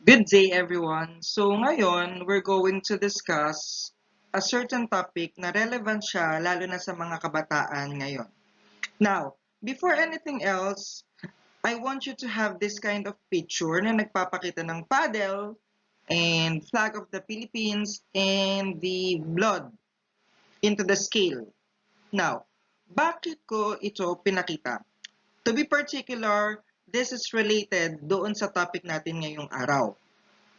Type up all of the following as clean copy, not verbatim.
Good day, everyone. So ngayon, we're going to discuss a certain topic na relevant siya lalo na sa mga kabataan ngayon. Now, before anything else, I want you to have this kind of picture na nagpapakita ng paddle and flag of the Philippines and the blood into the scale. Now, bakit ko ito pinakita? To be particular, this is related doon sa topic natin ngayong araw.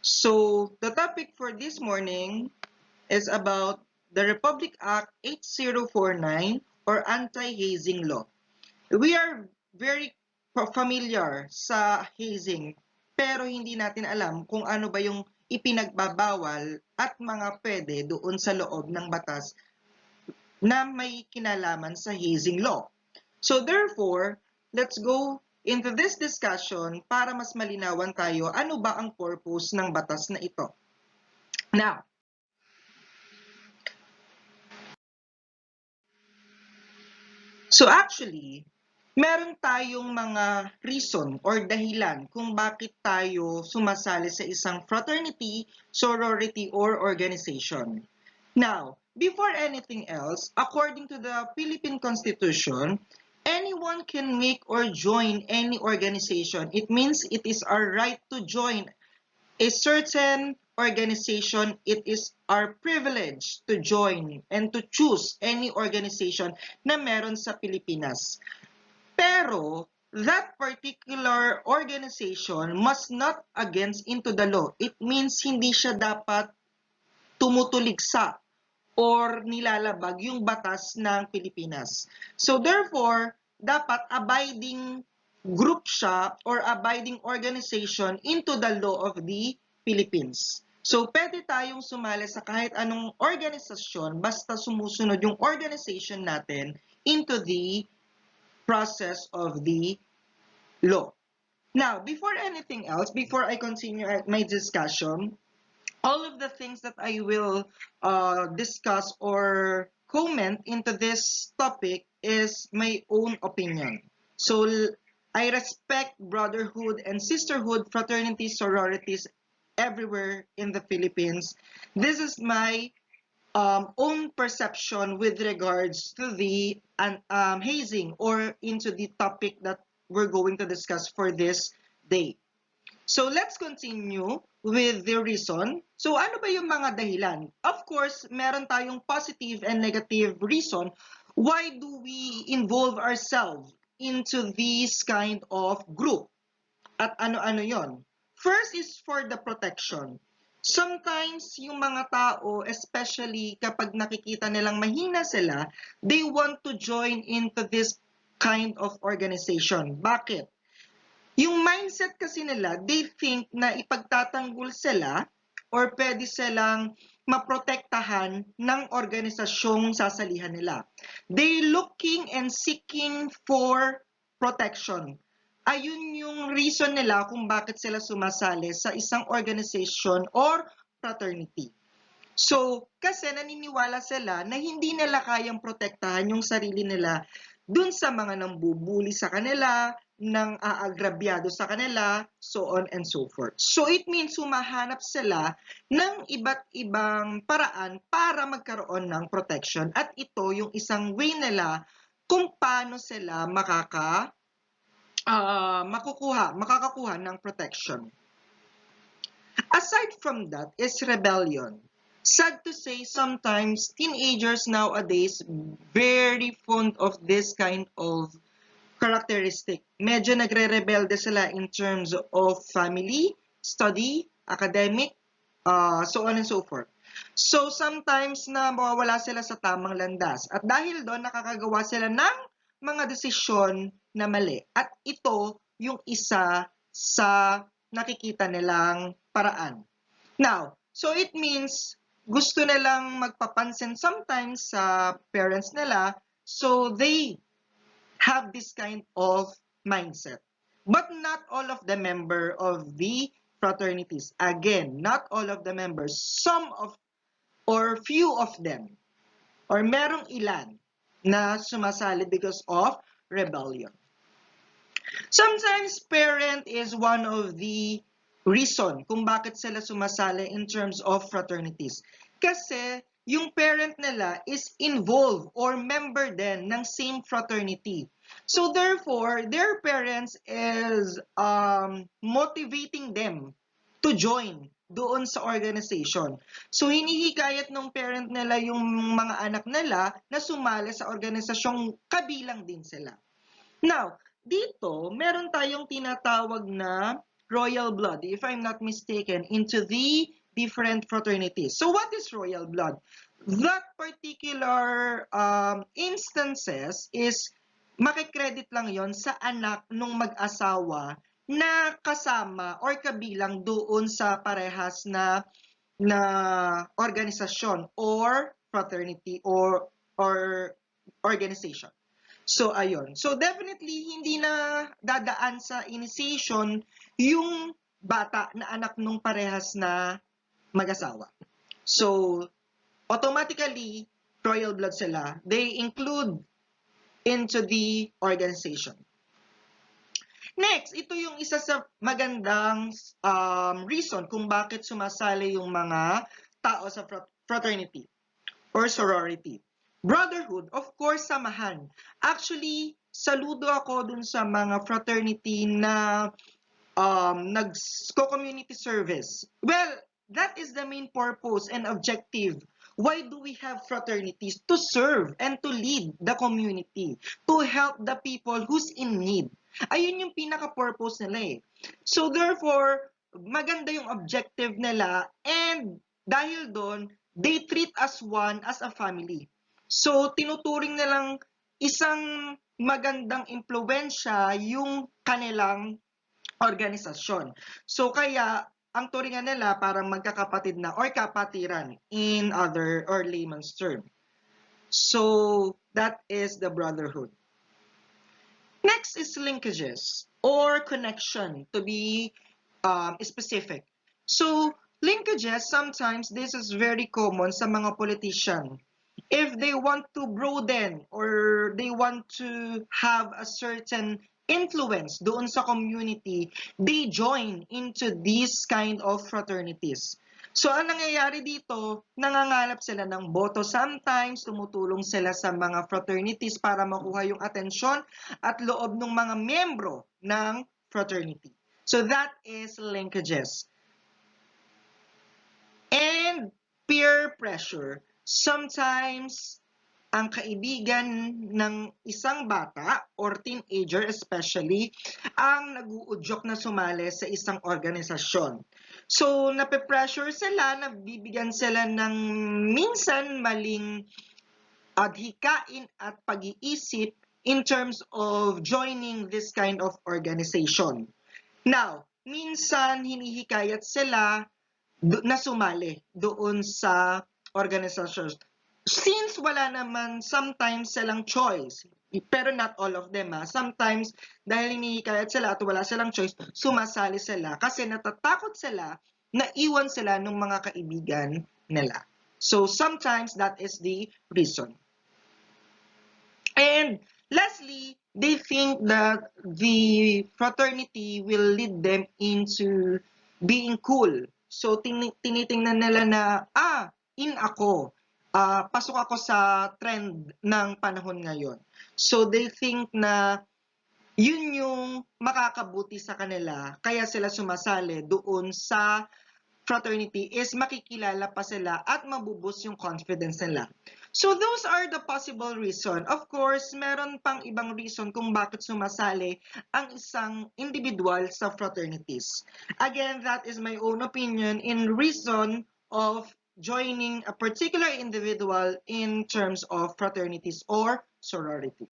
So, the topic for this morning is about the Republic Act 8049 or Anti-Hazing Law. We are very familiar sa hazing pero hindi natin alam kung ano ba yung ipinagbabawal at mga pwede doon sa loob ng batas na may kinalaman sa hazing law. So therefore, let's go into this discussion para mas malinawan tayo ano ba ang purpose ng batas na ito. Now, so actually, meron tayong mga reason or dahilan kung bakit tayo sumasali sa isang fraternity, sorority, or organization. Now, before anything else, according to the Philippine Constitution, anyone can make or join any organization. It means it is our right to join a certain organization. It is our privilege to join and to choose any organization na meron sa Pilipinas. Pero, that particular organization must not against into the law. It means hindi siya dapat tumutuligsa or nilalabag yung batas ng Pilipinas. So therefore, dapat abiding group siya or abiding organization into the law of the Philippines. So pwede tayong sumali sa kahit anong organisasyon basta sumusunod yung organization natin into the process of the law. Now, before anything else, before I continue my discussion, all of the things that I will discuss or comment into this topic is my own opinion. So I respect brotherhood and sisterhood, fraternities, sororities everywhere in the Philippines. This is my own perception with regards to the hazing or into the topic that we're going to discuss for this day. So let's continue with the reason. So ano ba yung mga dahilan? Of course, meron tayong positive and negative reason. Why do we involve ourselves into this kind of group? At ano-ano yon? First is for the protection. Sometimes yung mga tao, especially kapag nakikita nilang mahina sila, they want to join into this kind of organization. Bakit? Yung mindset kasi nila, they think na ipagtatanggol sila or pwede silang maprotektahan ng organisasyong sasalihan nila. They looking and seeking for protection. Ayun yung reason nila kung bakit sila sumasali sa isang organization or fraternity. So, kasi naniniwala sila na hindi nila kayang protektahan yung sarili nila dun sa mga nambubuli sa kanila, ng aagrabyado sa kanila, so on and so forth. So it means humahanap sila ng iba't ibang paraan para magkaroon ng protection at ito yung isang way nila kung paano sila makakakuha ng protection. Aside from that is rebellion. Sad to say, sometimes teenagers nowadays very fond of this kind of characteristic. Medyo nagre-rebelde sila in terms of family, study, academic, so on and so forth. So sometimes na mawawala sila sa tamang landas at dahil doon nakakagawa sila ng mga desisyon na mali. At ito yung isa sa nakikita nilang paraan. Now, so it means gusto nilang magpapansin sometimes sa parents nila, so they have this kind of mindset. But not all of the members of the fraternities. Again, not all of the members. Some of or few of them or merong ilan na sumasali because of rebellion. Sometimes parent is one of the reason kung bakit sila sumasali in terms of fraternities. Kasi yung parent nila is involved or member din ng same fraternity. So therefore, their parents is motivating them to join doon sa organization. So hinihikayat ng parent nila yung mga anak nila na sumali sa organisasyong kabilang din sila. Now, dito, meron tayong tinatawag na royal blood, if I'm not mistaken, into the different fraternities. So what is royal blood? That particular instances is makikredit lang yon sa anak ng mag-asawa na kasama or kabilang doon sa parehas na organisasyon or fraternity or organization. So, ayun. So, definitely, hindi na dadaan sa initiation yung bata na anak nung parehas na mag-asawa. So, automatically, royal blood sila. They include into the organization. Next, ito yung isa sa magandang reason kung bakit sumasali yung mga tao sa fraternity or sorority. Brotherhood, of course, samahan. Actually, saludo ako dun sa mga fraternity na nag-community service. Well, that is the main purpose and objective. Why do we have fraternities? To serve and to lead the community, to help the people who's in need. Ayun yung pinaka-purpose nila eh. So therefore, maganda yung objective nila and dahil doon, they treat us one as a family. So, tinuturing nilang isang magandang impluwensya yung kanilang organisasyon. So, kaya, ang turingan nila parang magkakapatid na or kapatiran in other or layman's term. So, that is the brotherhood. Next is linkages or connection to be specific. So, linkages, sometimes this is very common sa mga politician. If they want to broaden or they want to have a certain influence doon sa community, they join into these kind of fraternities. So, ang nangyayari dito, nangangalap sila ng boto. Sometimes, tumutulong sila sa mga fraternities para makuha yung atensyon at loob ng mga membro ng fraternity. So, that is linkages. And peer pressure. Sometimes, ang kaibigan ng isang bata or teenager especially, ang nag-uudyok na sumali sa isang organisasyon. So, nape-pressure sila, nabibigyan sila ng minsan maling adhikain at pag-iisip in terms of joining this kind of organization. Now, minsan hinihikayat sila na sumali doon sa organisasyon. Since wala naman sometimes silang choice, pero not all of them sometimes dahil hinihikayat sila at wala silang choice, sumasali sila kasi natatakot sila na iwan sila ng mga kaibigan nila. So sometimes that is the reason. And lastly, they think that the fraternity will lead them into being cool. So, tinitingnan nila na, in ako. Pasok ako sa trend ng panahon ngayon. So, they think na yun yung makakabuti sa kanila. Kaya sila sumasali doon sa fraternity is makikilala pa sila at mabuboost yung confidence nila. So those are the possible reason. Of course, meron pang ibang reason kung bakit sumasali ang isang individual sa fraternities. Again, that is my own opinion in reason of joining a particular individual in terms of fraternities or sorority.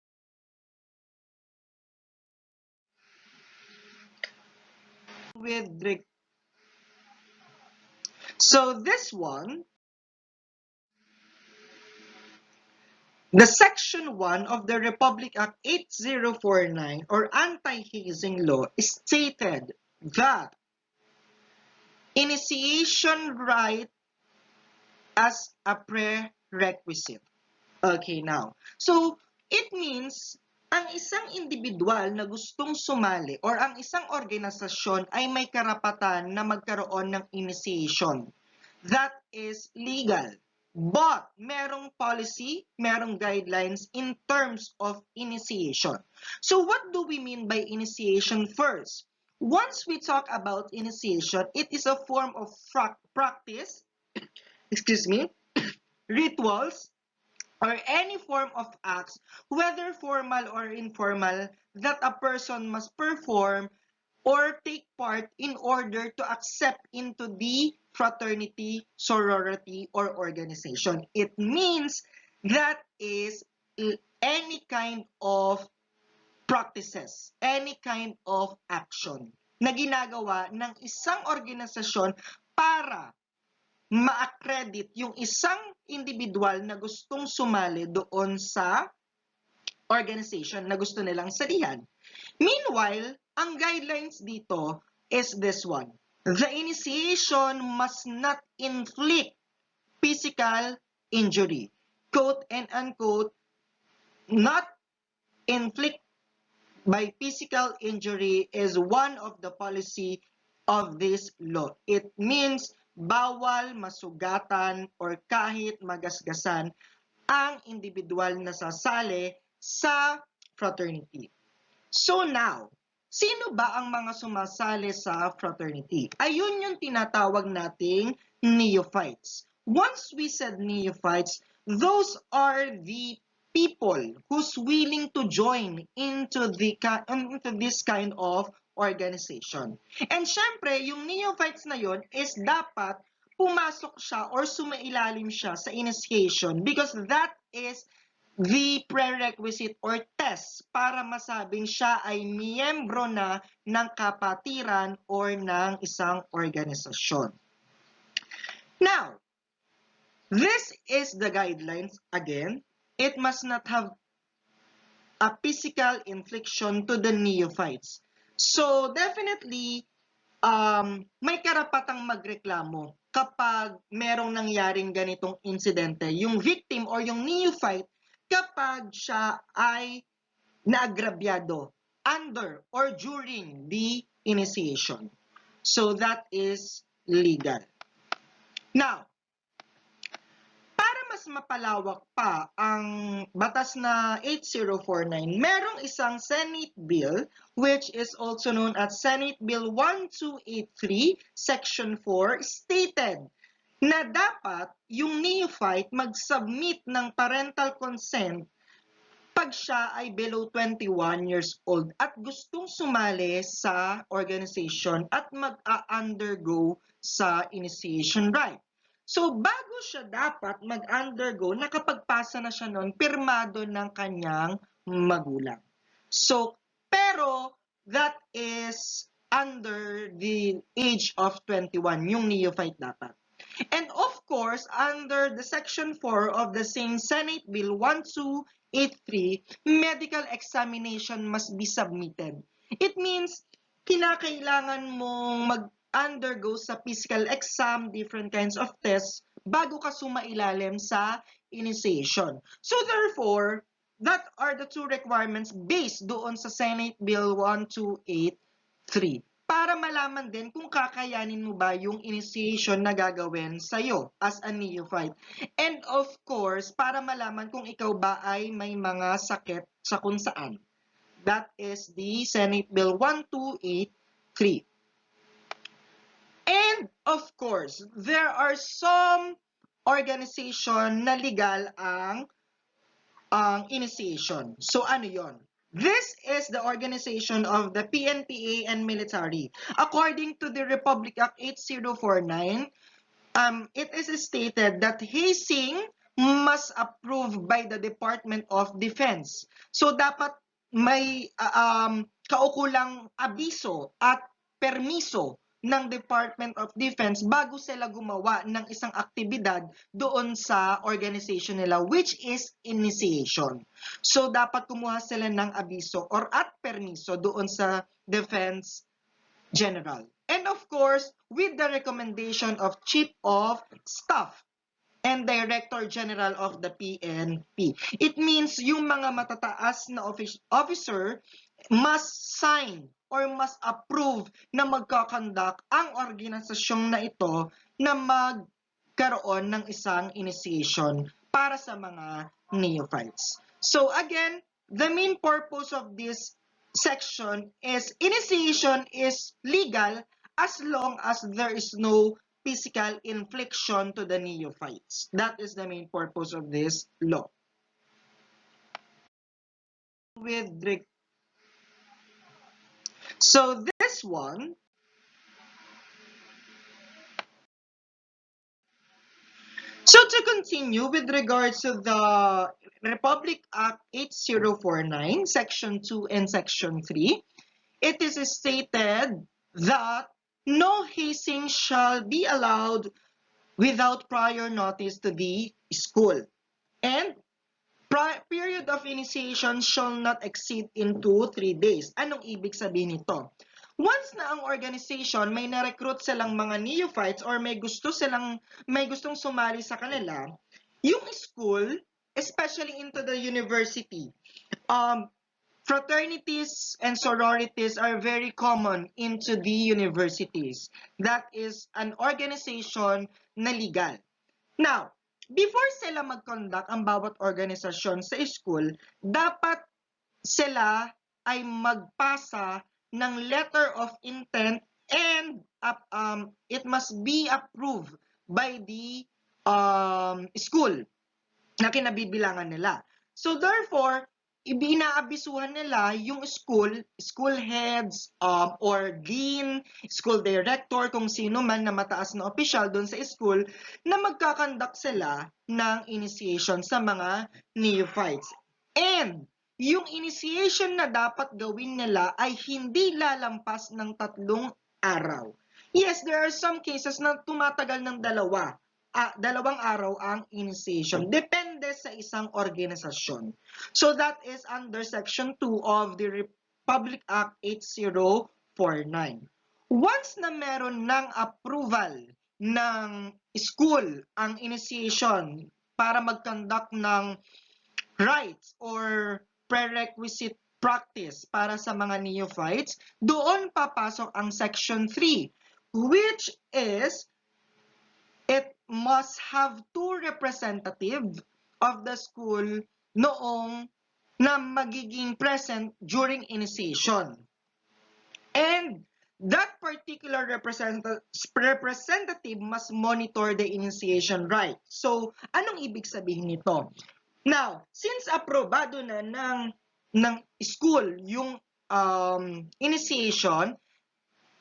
So this one, the Section 1 of the Republic Act 8049 or Anti-Hazing Law stated that initiation right as a prerequisite. Okay, now. So, it means Ang isang individual na gustong sumali or ang isang organisasyon ay may karapatan na magkaroon ng initiation. That is legal. But merong policy, merong guidelines in terms of initiation. So what do we mean by initiation first? Once we talk about initiation, it is a form of practice, rituals, or any form of acts, whether formal or informal, that a person must perform or take part in order to accept into the fraternity, sorority, or organization. It means that is any kind of practices, any kind of action na ginagawa ng isang organisasyon para ma-accredit yung isang individual na gustong sumali doon sa organization na gusto nilang salihan. Meanwhile, ang guidelines dito is this one. The initiation must not inflict physical injury. Quote and unquote, not inflict by physical injury is one of the policy of this law. It means bawal masugatan or kahit magasgasan ang individual na sasali sa fraternity. So now, sino ba ang mga sumasali sa fraternity? Ayun yung tinatawag nating neophytes. Once we said neophytes, those are the people who's willing to join into this kind of organization. And syempre, yung neophytes na yon is dapat pumasok siya or sumailalim siya sa initiation because that is the prerequisite or test para masabing siya ay miyembro na ng kapatiran or ng isang organisasyon. Now, this is the guidelines again. It must not have a physical infliction to the neophytes. So, definitely, may karapatang magreklamo kapag merong nangyaring ganitong insidente. Yung victim or yung neophyte, kapag siya ay naagrabyado under or during the initiation. So, that is legal. Now, para mas mapalawak pa ang batas na 8049, merong isang Senate Bill which is also known as Senate Bill 1283 Section 4 stated na dapat yung neophyte mag-submit ng parental consent pag siya ay below 21 years old at gustong sumali sa organization at mag-undergo sa initiation rite. So, bago siya dapat mag-undergo, nakapagpasa na siya noon, pirmado ng kanyang magulang. So, pero, that is under the age of 21, yung neophyte dapat. And of course, under the Section 4 of the same Senate Bill 1283, medical examination must be submitted. It means, kinakailangan mong mag-undergo sa physical exam, different kinds of tests, bago ka sumailalim sa initiation. So therefore, that are the two requirements based doon sa Senate Bill 1283. Para malaman din kung kakayanin mo ba yung initiation na gagawin sa'yo as a neophyte. And of course, para malaman kung ikaw ba ay may mga sakit sa kung saan. That is the Senate Bill 1283. And of course, there are some organization na legal ang initiation. So ano yon? This is the organization of the PNPA and military. According to the Republic Act 8049, it is stated that hazing must approve by the Department of Defense. So dapat may kaukulang abiso at permiso ng Department of Defense bago sila gumawa ng isang aktibidad doon sa organization nila, which is initiation. So, dapat kumuha sila ng abiso or at permiso doon sa Defense General. And of course, with the recommendation of Chief of Staff. and Director General of the PNP. It means yung mga matataas na officer must sign or must approve na magkakandak ang organisasyong na ito na magkaroon ng isang initiation para sa mga neophytes. So again, the main purpose of this section is initiation is legal as long as there is no physical infliction to the neophytes. That is the main purpose of this law. So this one, so to continue with regards to the Republic Act 8049, Section 2 and Section 3, it is stated that no hazing shall be allowed without prior notice to the school. And period of initiation shall not exceed into 3 days. Anong ibig sabihin nito? Once na ang organization may na-recruit silang mga neophytes or may gustong sumali sa kanila, yung school, especially into the university, fraternities and sororities are very common into the universities. That is an organization na legal. Now, before sila mag-conduct ang bawat organisasyon sa school, dapat sila ay magpasa ng letter of intent and it must be approved by the school na kinabibilangan nila. So therefore, inaabisuhan nila yung school heads, or dean, school director, kung sino man na mataas na opisyal doon sa school, na magkakandak sila ng initiation sa mga neophytes. And yung initiation na dapat gawin nila ay hindi lalampas ng 3 araw. Yes, there are some cases na tumatagal ng 2 araw ang initiation. Depende sa isang organisasyon. So that is under Section 2 of the Republic Act 8049. Once na meron ng approval ng school ang initiation para mag-conduct ng rites or prerequisite practice para sa mga neophytes, doon papasok ang Section 3, which is it must have 2 representatives of the school noong na magiging present during initiation. And that particular representative must monitor the initiation right. So, anong ibig sabihin nito? Now, since aprobado na ng school yung initiation,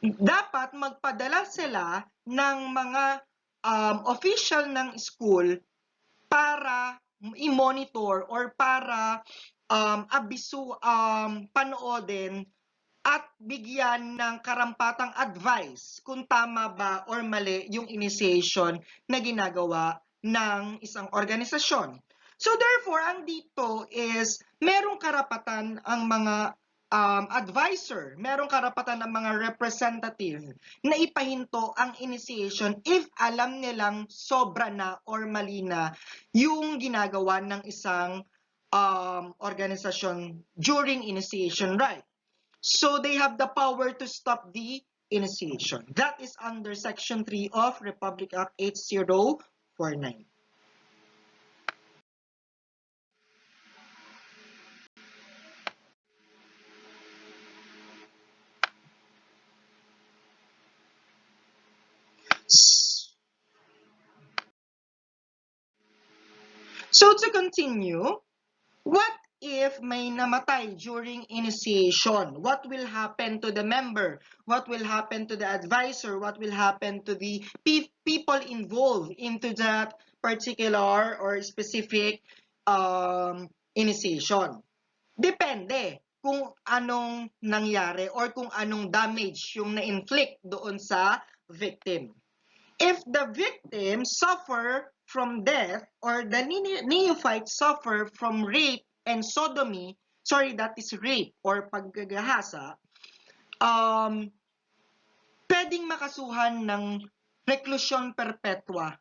dapat magpadala sila ng mga official ng school para i-monitor or para panoodin at bigyan ng karampatang advice kung tama ba or mali yung initiation na ginagawa ng isang organisasyon. So therefore, ang dito is merong karapatan ang mga advisor, merong karapatan ng mga representative na ipahinto ang initiation if alam nilang sobra na or mali na yung ginagawa ng isang organisasyon during initiation right. So they have the power to stop the initiation. That is under Section 3 of Republic Act 8049. So to continue, what if may namatay during initiation? What will happen to the member? What will happen to the advisor? What will happen to the people involved into that particular or specific initiation? Depende kung anong nangyari or kung anong damage yung na-inflict doon sa victim. If the victim suffer from death or the neophyte suffer from rape and sodomy, that is rape or paggagahasa, pwedeng makasuhan ng reclusion perpetua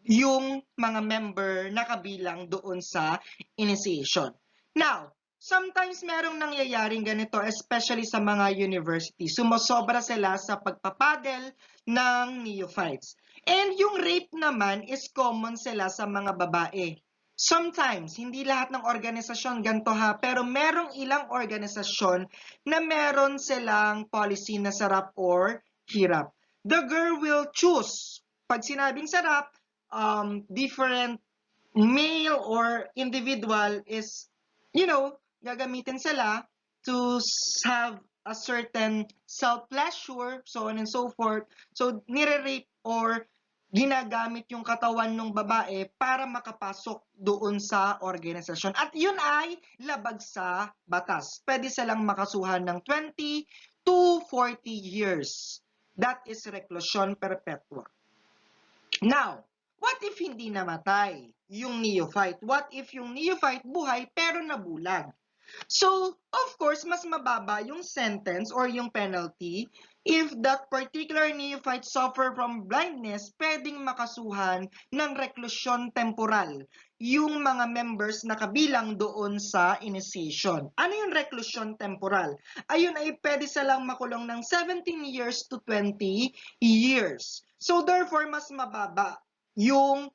yung mga member na kabilang doon sa initiation. Now, sometimes merong nangyayaring ganito, especially sa mga university. Sumosobra sila sa pagpapadel ng neophytes. And yung rape naman is common sila sa mga babae. Sometimes, hindi lahat ng organisasyon ganito ha, pero merong ilang organisasyon na meron silang policy na sarap or hirap. The girl will choose. Pag sinabing sarap, different male or individual is, gagamitin sila to have a certain self-pleasure, so on and so forth. So, nire-rape or ginagamit yung katawan ng babae para makapasok doon sa organisasyon. At yun ay labag sa batas. Pwede silang makasuhan ng 20 to 40 years. That is reclusion perpetua. Now, what if hindi namatay yung neophyte? What if yung neophyte buhay pero nabulag? So, of course, mas mababa yung sentence or yung penalty if that particular neophyte suffer from blindness, pwedeng makasuhan ng reclusion temporal yung mga members na kabilang doon sa initiation. Ano yung reclusion temporal? Ayun ay pwede silang makulong ng 17 years to 20 years. So, therefore, mas mababa yung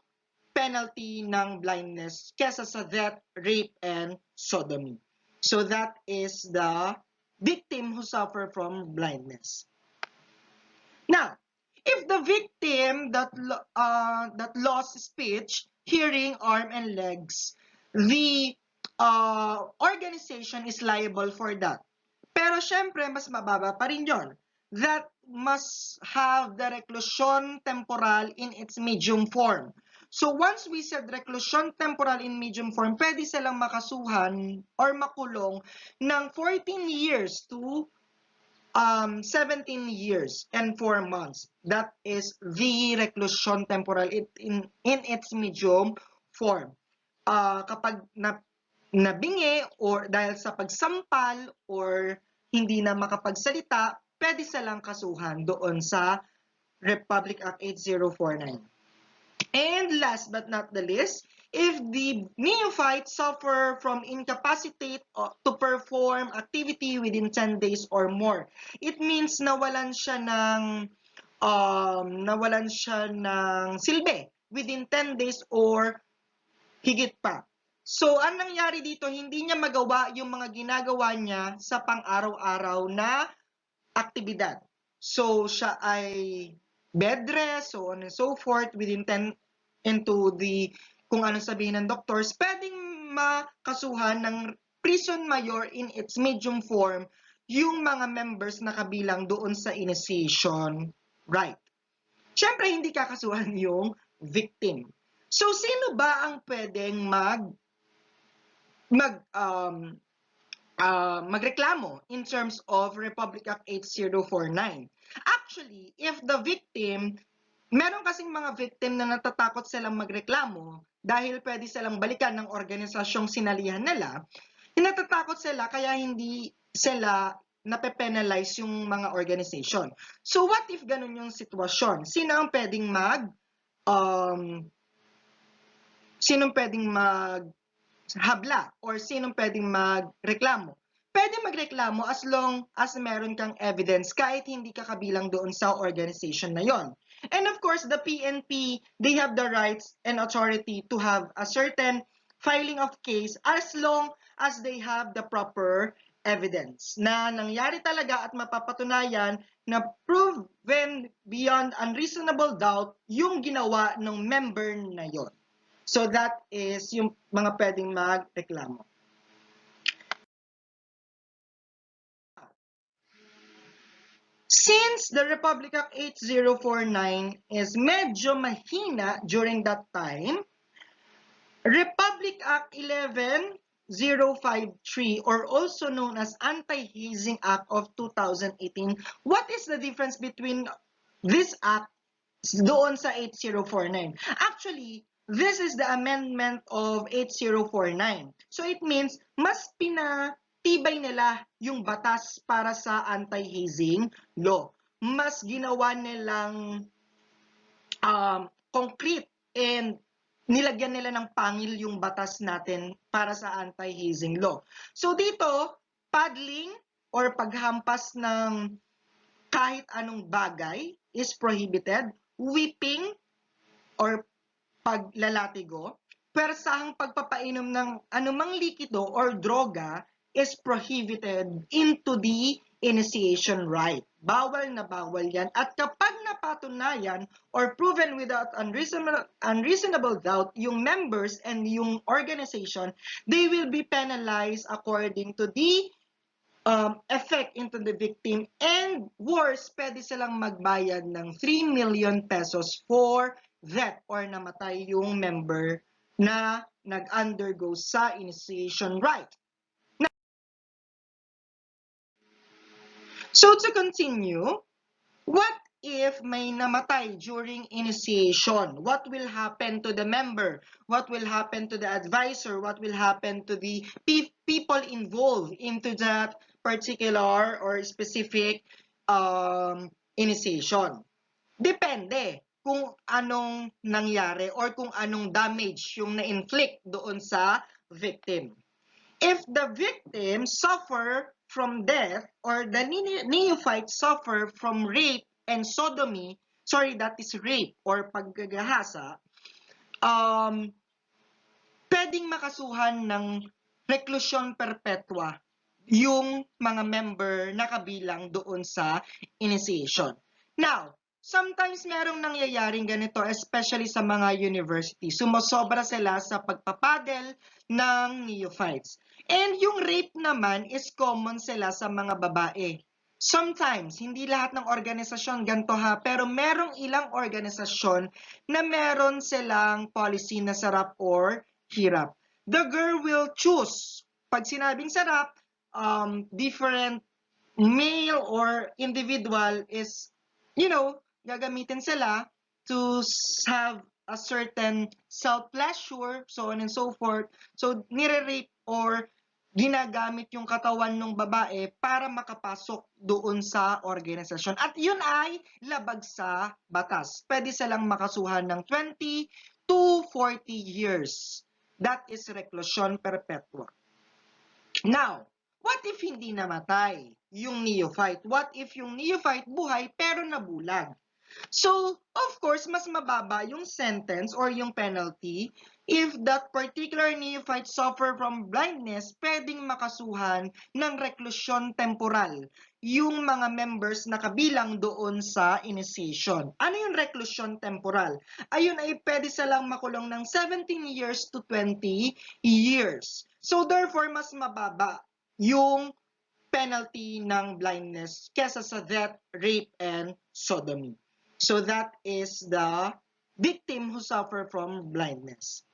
penalty ng blindness kesa sa death, rape, and sodomy. So that is the victim who suffer from blindness. Now, if the victim that lost speech, hearing, arm, and legs, the organization is liable for that. Pero syempre, mas mababa pa rin yun. That must have the reclusion temporal in its medium form. So once we said reclusion temporal in medium form, pwede silang makasuhan or makulong ng 14 years to 17 years and 4 months. That is the reclusion temporal in its medium form. Kapag nabingi or dahil sa pagsampal or hindi na makapagsalita, pwede silang kasuhan doon sa Republic Act 8049. And last but not the least, if the neophyte suffer from incapacitate to perform activity within 10 days or more, it means nawalan siya ng silbi within 10 days or higit pa. So, ang nangyari dito, hindi niya magawa yung mga ginagawa niya sa pang-araw-araw na aktibidad. So, siya ay bed rest, so on and so forth, within 10 into the, kung ano sabihin ng doctors, pwedeng makasuhan ng prison mayor in its medium form yung mga members na kabilang doon sa initiation right. Siyempre, hindi kakasuhan yung victim. So, sino ba ang pwedeng magreklamo in terms of Republic Act 8049? Actually, if the victim, meron kasing mga victim na natatakot silang magreklamo dahil pwede silang balikan ng organisasyong sinalihan nila, natatakot sila kaya hindi sila nape-penalize yung mga organization. So what if ganun yung sitwasyon? Sino ang pwedeng habla or sinong pwedeng magreklamo? Pwede magreklamo as long as meron kang evidence kahit hindi ka kabilang doon sa organization na yon. And of course, the PNP, they have the rights and authority to have a certain filing of case as long as they have the proper evidence na nangyari talaga at mapapatunayan na proven beyond unreasonable doubt yung ginawa ng member na yon. So that is yung mga pwedeng magreklamo. Since the Republic Act 8049 is medyo mahina during that time, Republic Act 11053 or also known as Anti-Hazing Act of 2018, what is the difference between this act doon sa 8049? Actually, this is the amendment of 8049. So it means mas pinatibay nila yung batas para sa anti-hazing law. Mas ginawa nilang concrete and nilagyan nila ng pangil yung batas natin para sa anti-hazing law. So dito, paddling or paghampas ng kahit anong bagay is prohibited. Whipping or paglalatigo, pwersahang pagpapainom ng anumang likido or droga is prohibited into the initiation rite. Bawal na bawal yan. At kapag napatunayan or proven without unreasonable doubt, yung members and yung organization, they will be penalized according to the effect into the victim, and worse, pwede silang magbayad ng 3 million pesos for death or namatay yung member na nag-undergo sa initiation rite. So to continue, what if may namatay during initiation? What will happen to the member? What will happen to the advisor? What will happen to the people involved into that particular or specific initiation? Depende kung anong nangyari or kung anong damage yung na-inflict doon sa victim. If the victim suffer from death or the neophyte suffer from rape and sodomy, that is rape or paggagahasa, pwedeng makasuhan ng reklusyon perpetua yung mga member na kabilang doon sa initiation. Now, sometimes merong nangyayaring ganito, especially sa mga university. Sumosobra sila sa pagpapadel ng neophytes. And yung rape naman is common sila sa mga babae. Sometimes, hindi lahat ng organisasyon ganito ha, pero merong ilang organisasyon na meron silang policy na sarap or hirap. The girl will choose. Pag sinabing sarap, different male or individual is, gagamitin sila to have a certain self-pleasure, so on and so forth. So, nire-rape or ginagamit yung katawan ng babae para makapasok doon sa organisasyon. At yun ay labag sa batas. Pwede silang makasuhan ng 20 to 40 years. That is reclusion perpetua. Now, what if hindi namatay yung neophyte? What if yung neophyte buhay pero nabulag? So, of course, mas mababa yung sentence or yung penalty if that particular neophyte suffer from blindness, pwedeng makasuhan ng reklusyon temporal yung mga members na kabilang doon sa initiation. Ano yung reklusyon temporal? Ayun ay pwede silang makulong ng 17 years to 20 years. So, therefore, mas mababa yung penalty ng blindness kesa sa death, rape, and sodomy. So that is the victim who suffer from blindness.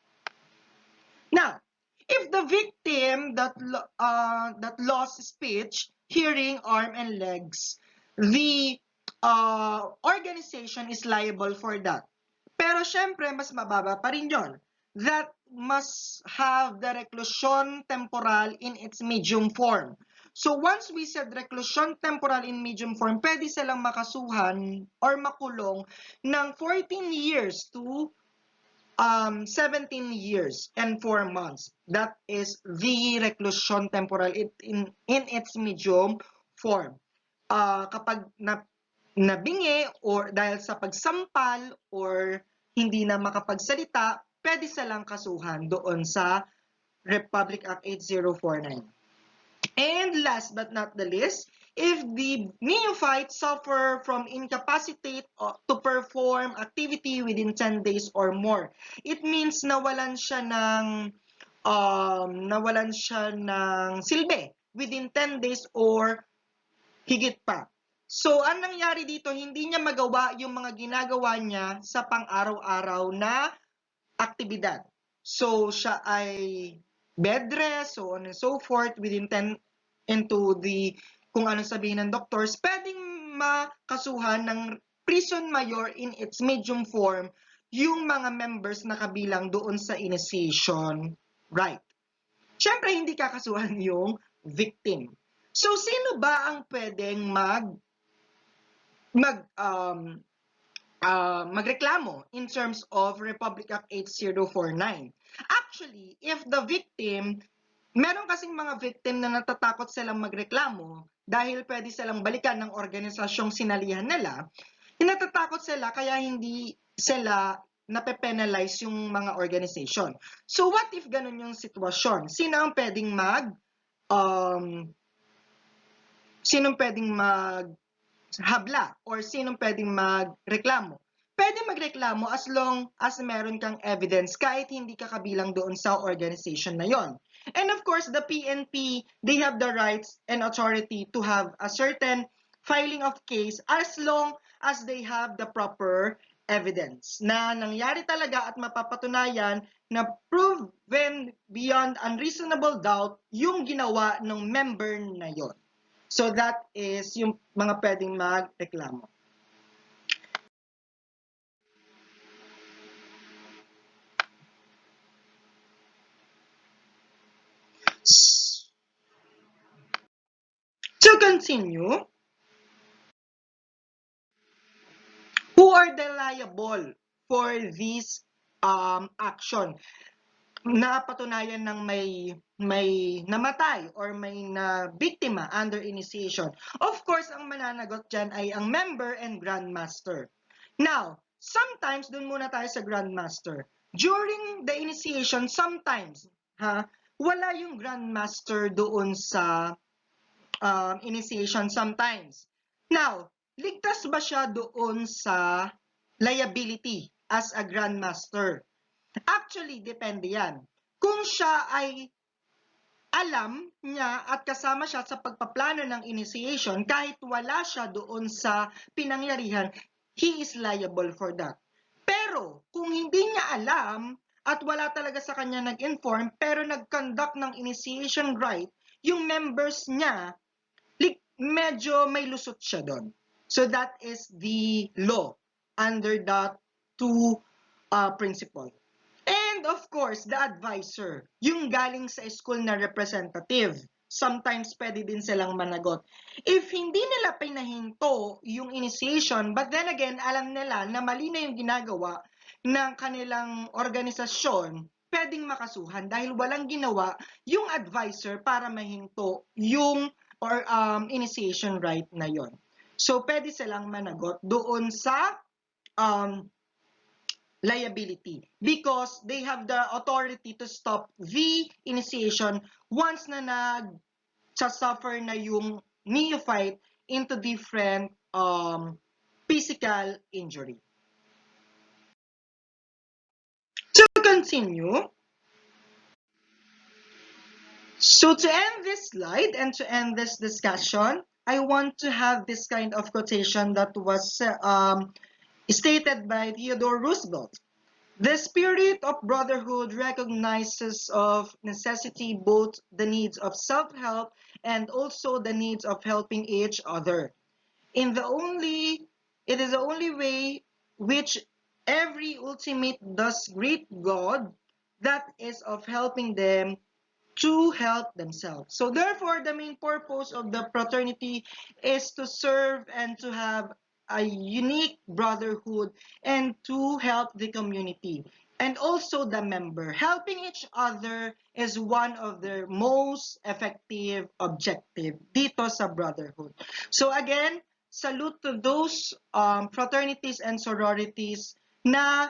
Now, if the victim that lost speech, hearing, arm, and legs, the organization is liable for that. Pero syempre, mas mababa pa rin yun. That must have the reclusion temporal in its medium form. So once we said reclusion temporal in medium form, pwede silang makasuhan or makulong ng 14 years to 17 years and 4 months. That is the reclusion temporal in its medium form. Kapag nabingi or dahil sa pagsampal or hindi na makapagsalita, pwede silang kasuhan doon sa Republic Act 8049. And last but not the least, if the neophyte suffer from incapacitate to perform activity within 10 days or more, it means nawalan siya ng silbi within 10 days or higit pa. So, ang nangyari dito, hindi niya magawa yung mga ginagawa niya sa pang-araw-araw na aktibidad. So, siya ay bed rest, so on and so forth, within 10 into the, kung anong sabihin ng doctors, pwedeng makasuhan ng prison mayor in its medium form yung mga members na kabilang doon sa initiation right. Siyempre, hindi kakasuhan yung victim. So, sino ba ang pwedeng magreklamo in terms of Republic Act 8049. Actually, if the victim, meron kasing mga victim na natatakot silang magreklamo dahil pwede silang balikan ng organisasyong sinalihan nila, natatakot sila kaya hindi sila nape-penalize yung mga organization. So what if ganun yung sitwasyon? Um, sinong pwedeng habla or sinong pwedeng magreklamo? Pwede magreklamo as long as meron kang evidence kahit hindi ka kabilang doon sa organization na yon. And of course, the PNP, they have the rights and authority to have a certain filing of case as long as they have the proper evidence na nangyari talaga at mapapatunayan na proven beyond unreasonable doubt yung ginawa ng member na yon. So that is yung mga pwedeng magreklamo. To continue, who are the liable for this action? Napatunayan ng may namatay or may na biktima under initiation. Of course, ang mananagot dyan ay ang member and grandmaster. Now, sometimes, dun muna tayo sa grandmaster. During the initiation, sometimes, wala yung grandmaster doon sa initiation sometimes. Now, ligtas ba siya doon sa liability as a grandmaster? Actually, depende yan. Kung siya ay alam niya at kasama siya sa pagpaplano ng initiation, kahit wala siya doon sa pinangyarihan, he is liable for that. Pero, kung hindi niya alam at wala talaga sa kanya nag-inform, pero nag-conduct ng initiation right, yung members niya, medyo may lusot siya doon. So that is the law under that two principle. And of course, the advisor, yung galing sa school na representative. Sometimes pwede din silang managot. If hindi nila pinahinto yung initiation, but then again, alam nila na mali na yung ginagawa ng kanilang organisasyon, pwedeng makasuhan dahil walang ginawa yung advisor para mahinto yung initiation right na yon. So, pwede silang managot doon sa liability because they have the authority to stop the initiation once na nag-suffer na yung neophyte into different physical injury. To continue, so to end this slide and to end this discussion, I want to have this kind of quotation that was stated by Theodore Roosevelt. The spirit of brotherhood recognizes of necessity both the needs of self-help and also the needs of helping each other. It is the only way which every ultimate does great God, that is of helping them to help themselves. So therefore, the main purpose of the fraternity is to serve and to have a unique brotherhood and to help the community and also the member. Helping each other is one of their most effective objective dito sa brotherhood. So again, salute to those fraternities and sororities na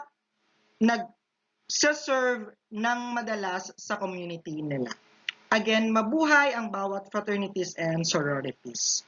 nag-serve ng madalas sa community nila. Again, mabuhay ang bawat fraternities and sororities.